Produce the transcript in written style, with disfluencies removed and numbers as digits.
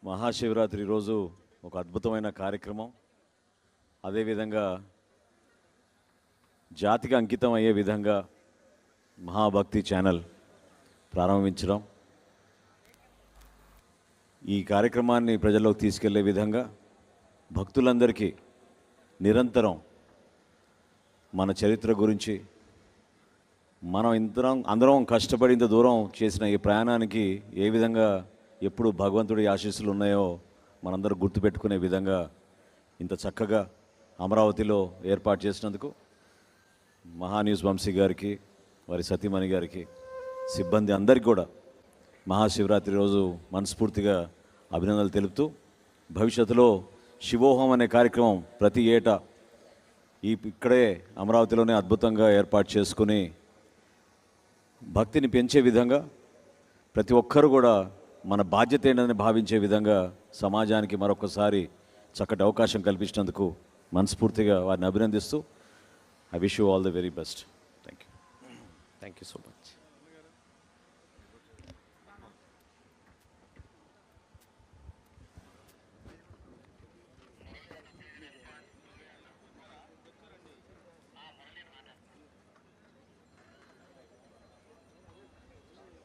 మహాశివరాత్రి రోజు ఒక అద్భుతమైన కార్యక్రమం, అదేవిధంగా జాతికి అంకితం అయ్యే విధంగా మహాభక్తి ఛానల్ ప్రారంభించడం, ఈ కార్యక్రమాన్ని ప్రజల్లోకి తీసుకెళ్లే విధంగా భక్తులందరికీ నిరంతరం మన చరిత్ర గురించి, మనం అందరం కష్టపడి ఇంత దూరం చేసిన ఈ ప్రయాణానికి ఏ విధంగా ఎప్పుడు భగవంతుడి ఆశీస్సులు ఉన్నాయో మనందరూ గుర్తుపెట్టుకునే విధంగా ఇంత చక్కగా అమరావతిలో ఏర్పాటు చేసినందుకు మహాన్యూస్ వంశీ గారికి, వారి సతీమణి గారికి, సిబ్బంది అందరికీ కూడా మహాశివరాత్రి రోజు మనస్ఫూర్తిగా అభినందనలు తెలుపుతూ, భవిష్యత్తులో శివోహం అనే కార్యక్రమం ప్రతి ఏటా ఇక్కడే అమరావతిలోనే అద్భుతంగా ఏర్పాటు చేసుకుని భక్తిని పెంచే విధంగా ప్రతి ఒక్కరు కూడా మన బాధ్యత ఏంటని భావించే విధంగా సమాజానికి మరొకసారి చక్కటి అవకాశం కల్పించినందుకు మనస్ఫూర్తిగా వారిని అభినందిస్తూ I wish you all the very best. Thank you so much.